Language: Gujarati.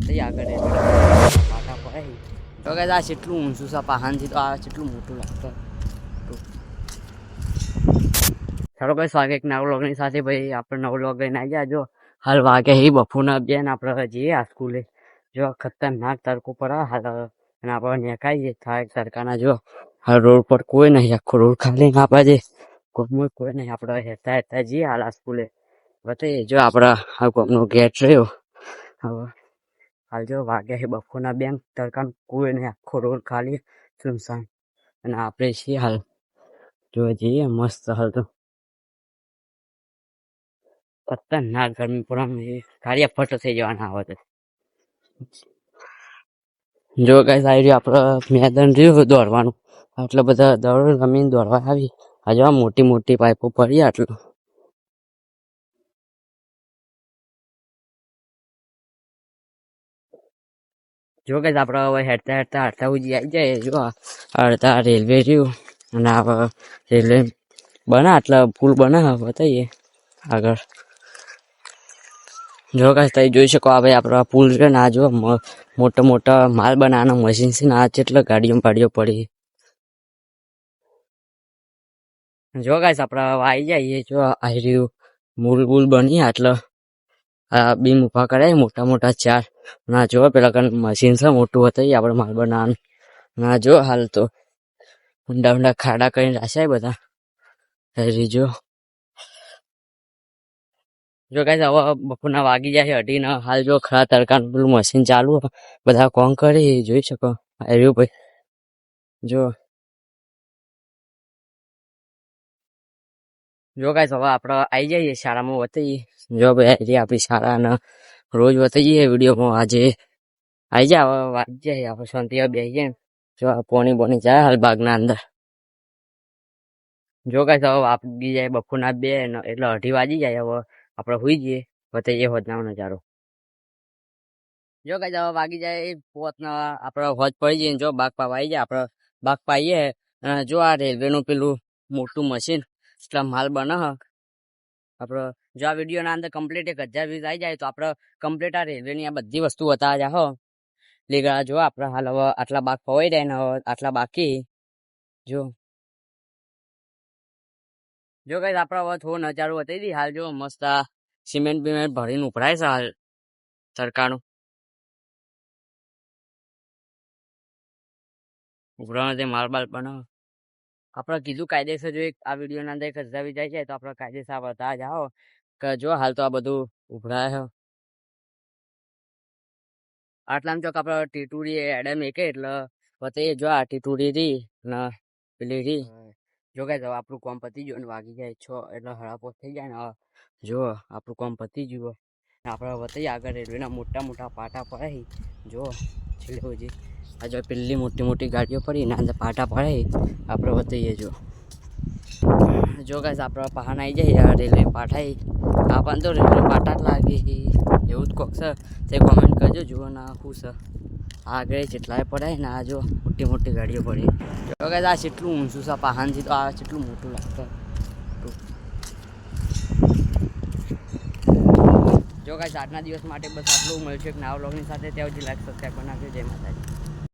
બતાવીએ આગળ પાટા પડે તો કે આ કેટલું ઊંચું છે પહાણથી, તો આ કેટલું મોટું લાગતું. ચાલો ભાઈ સ્વાગત એક નવ વ્લોગની સાથે. ભાઈ આપણે નવ વ્લોગ લઈને આવી ગયા. જો હાલ વાગે એ બપોરના બેન આપણે જઈએ આ સ્કૂલે. જો ખતરનાક તડકો પડે હાલ, અને આપણે નેકાઈએ થાય તડકાના. જો હાલ રોડ પર કોઈ નહીં, આખો રોડ ખાલી ના પાજે, કોઈ નહીં. આપણે હેતા હેતા જઈએ હાલ આ સ્કૂલે બતાવીએ. જો આપણા આ ગામનો ગેટ રહ્યો. હવે હાલ જો વાગે છે બપોરના બેન, તડકાનું કોઈ નહીં, આખો રોડ ખાલી સુનસાન. અને આપણે છીએ હાલ જો જઈએ મસ્ત. હાલ તો ખતરનાક ગરમી પણ કાર્ય ફટ થઈ જવાના આવે. જો કઈ સાઈડ આપણે મેદાન રહ્યું દોડવાનું, આટલા બધા દોડ રમીને દોડવા આવી. આજે આ મોટી મોટી પાઇપો પડી આટલું. જો કઈ આપણે હવે હેડતા હેડતા અડધા ઉજી આવી જાય. જો અડધા રેલવે રહ્યું, અને આ રેલવે બના આટલા પુલ બના બતાવીએ આગળ. જો કઈ તમે જોઈ શકો આ ભાઈ આપણા પુલ છે ને, આ જો મોટા મોટા માલ બનાવવાના મશીન છે ને, આ કેટલા ગાડીઓ પડી. જો ગાઈસ આપણે આવી જઈએ. જો આવી રહ્યું મૂલ બુલ બની આટલા આ બીમ ઉભા કરાય મોટા મોટા 4. ના જો પેલા કન મશીન છે મોટું હતું આપણે માલ બનાવવાનું. ના જો હાલ તો ઊંડા ઊંડા ખાડા કરીને રાખ્યા બધા. જો ગાઈસ હવે બપોરના વાગી જાય 2:30. હાલ જો ખરા તડકાનું પેલું મશીન ચાલુ, બધા કોમ કરી જોઈ શકો. આવ્યું ભાઈ જો ગાઈસ હવે આપણે આવી જઈએ શાળામાં બતાવીએ. જો ભાઈ આપણી શાળાના રોજ બતાવીએ વિડીયોમાં. આજે આવી જાય હવે વાગી જાય આપણે શાંતિ બેસીએ. જો પોણી બોની જાય હાલ બાગના અંદર. જો ગાઈસ હવે વાગી જાય બપોરના 2 એટલે 2:30 વાગી જાય. હવે આપણે સુઈ જઈએ, બતાવીએ હોજનો નજારો. જો ગાઈસ હવે વાગી જાય 5 આપણે હોજ પડી જઈએ. જો બાગ પાવા આવી જાય આપણે બાગ પાઈએ. અને જો આ રેલવેનું પેલું મોટું મશીન એટલા માલ બને આપણે. જો આ વિડીયોના અંદર કમ્પ્લીટ 1000 વ્યૂઝ આવી જાય તો આપણે કમ્પ્લીટ આ રેલવેની આ બધી વસ્તુ બતાવ્યા જાય. હો લીગડા જો આપણે હાલ હવે આટલા બાગ પવાઈ જાય ને હવે આટલા બાકી. જો કઈ આપણે હવે થોડો નજારો બતાવી દઈએ. હાલ જો મસ્ત આ સિમેન્ટ બિમેન્ટ ભરીને ઉભરાય છે હાલ સરકારનું ઉભરાવાનો તે માલ બાલ બનાવે. આપણે કીધું કાયદેસર જો આ વિડીયોના અંદર 1000 વ્યૂઝ જાય તો આપણે કાયદેસર બતાવ્યા જાઓ કે જો હાલ તો આ બધું ઉભરાય. આટલામાં ચોક આપણે ટીટુડી એડમ એકે એટલે બતાવીએ. જો આ ટીટુડી રી ને પેલી રી. જો ગાઈસ હવે આપણું કોમ પતી ગયું અને વાગી જાય 6 એટલે 5:30 થઈ જાય ને. જો આપણું કોમ પતી ગયું. આપણે બતાવીએ આગળ રેલવેના મોટા મોટા પાટા પડે. જો છેલ્લે હજી આ જો પેલી મોટી મોટી ગાડીઓ પડી ને અંદર પાટા પડે આપણે બતાવીએ. જો ગાઈસ આપણે પહાણ આવી જાય રેલવે પાટા. આપણને તો રેલવે પાટા જ લાગે એવું જ કોક છે તે કોમેન્ટ કરજો. જુઓ ના શું છે આગળ જેટલાય પડાય ને. આ જો મોટી મોટી ગાડીઓ પડી. જો ગાઈસ આ કેટલું ઊંચું છે પહાણથી, તો આ કેટલું મોટું લાગતું. જો ગાઈસ આજના દિવસ માટે બસ આટલું મળશે એક નવા વ્લોગની સાથે. ત્યાં સુધી લાઈક સબસ્ક્રાઈબ કરી નાખજો. જય માતાજી.